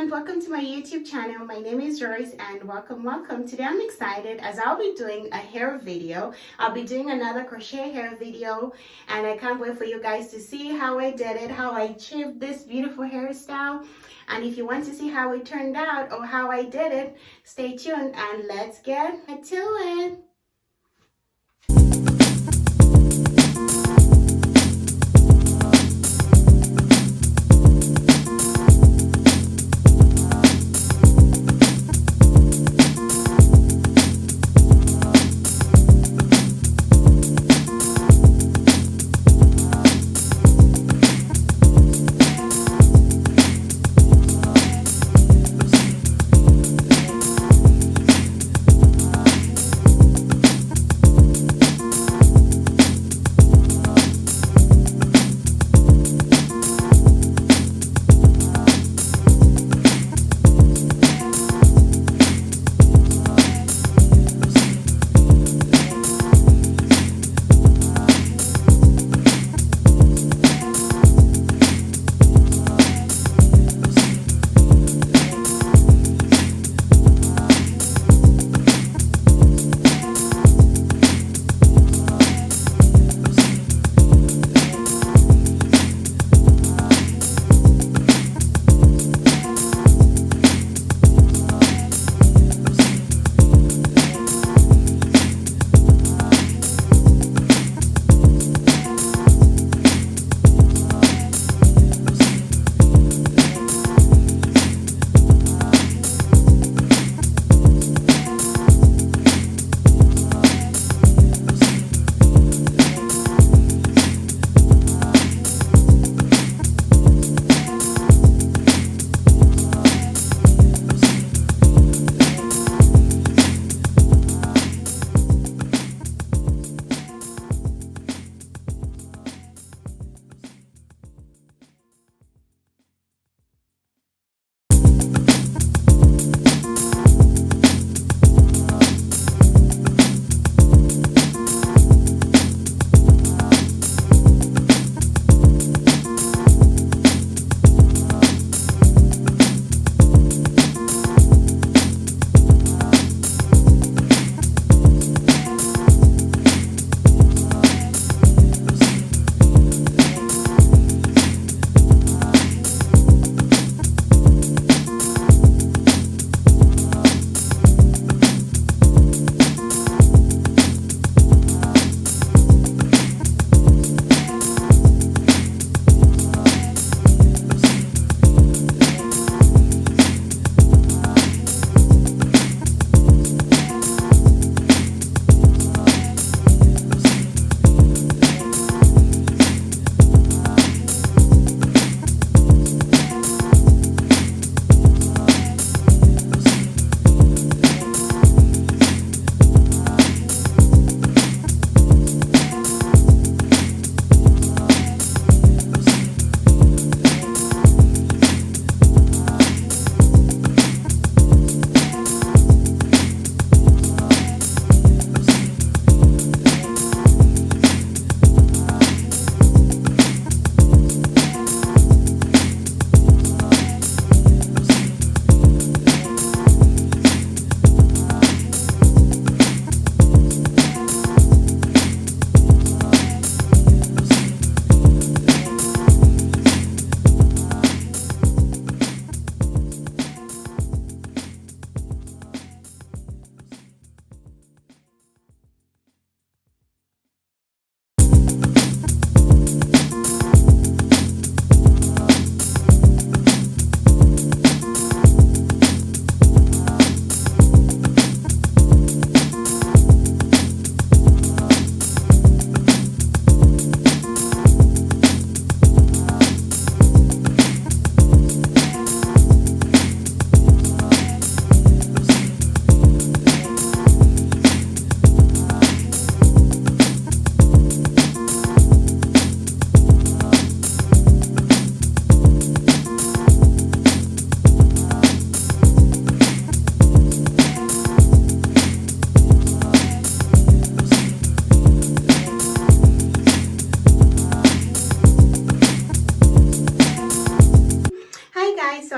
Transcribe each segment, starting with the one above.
everyone, welcome to my YouTube channel. My name is Joyce and welcome. Today I'm excited as I'll be doing a hair video. I'll be doing another crochet hair video and I can't wait for you guys to see how I did it, how I achieved this beautiful hairstyle. And if you want to see how it turned out or how I did it, stay tuned and let's get to it.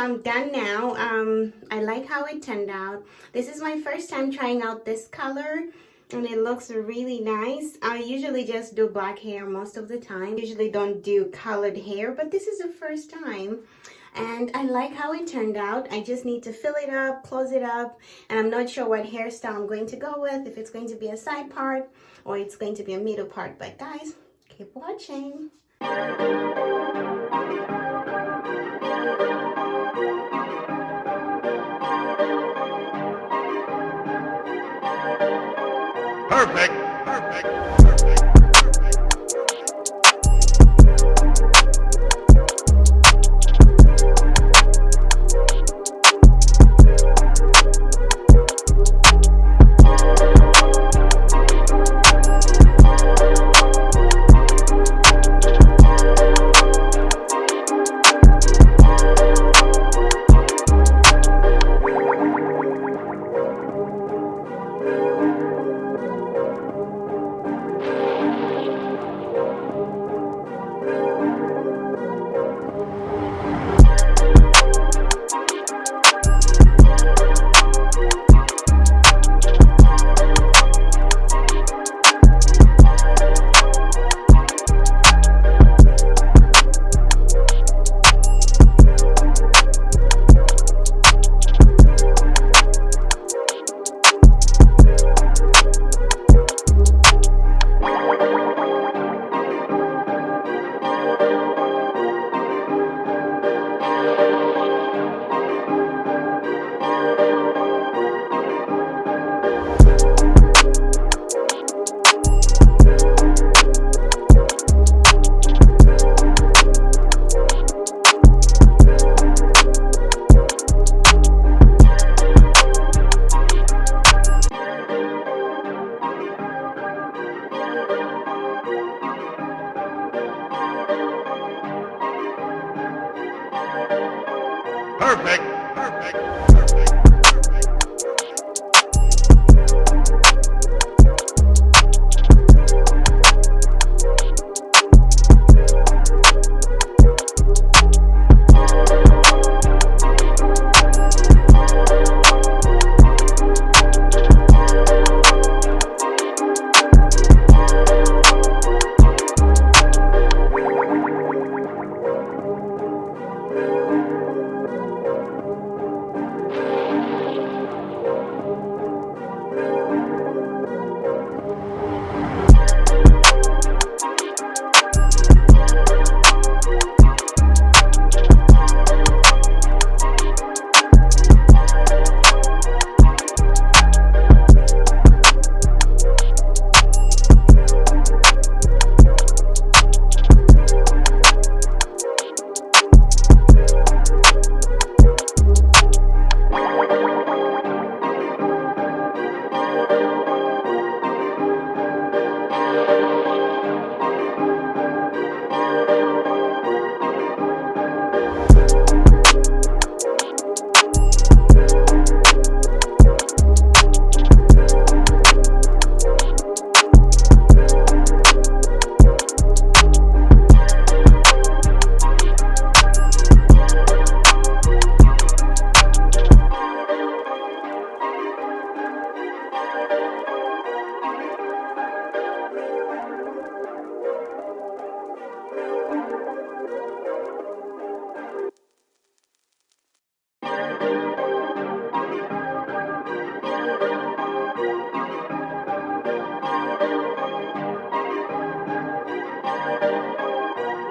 I'm done now. I like how it turned out. This is my first time trying out this color, and it looks really nice. I usually just do black hair most of the time. Usually don't do colored hair, but this is the first time. And I like how it turned out. I just need to fill it up, close it up, and I'm not sure what hairstyle I'm going to go with, if it's going to be a side part or it's going to be a middle part. But guys, keep watching. Perfect. Perfect. Perfect. Perfect.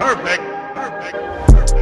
Perfect. Perfect.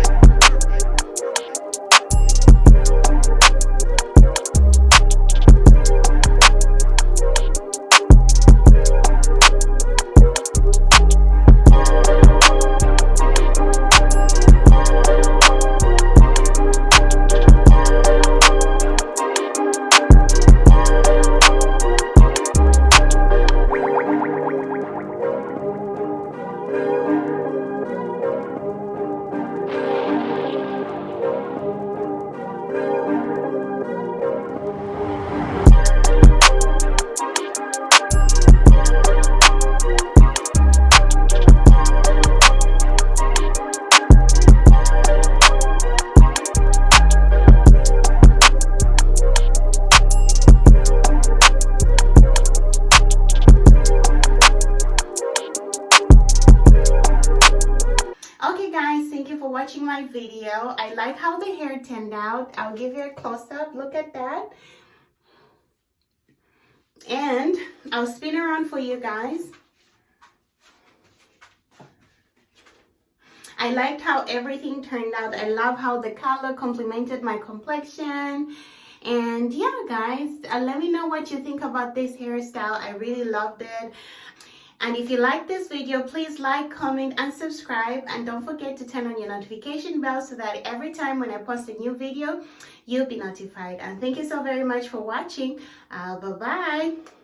thank you for watching my video. I like how the hair turned out. I'll give you a close-up. Look at that. And I'll spin around for you guys. I liked how everything turned out. I love how the color complemented my complexion. And yeah, guys, let me know what you think about this hairstyle. I really loved it. And if you like this video, please like, comment, and subscribe. And don't forget to turn on your notification bell so that every time when I post a new video, you'll be notified. And thank you so very much for watching. Bye-bye.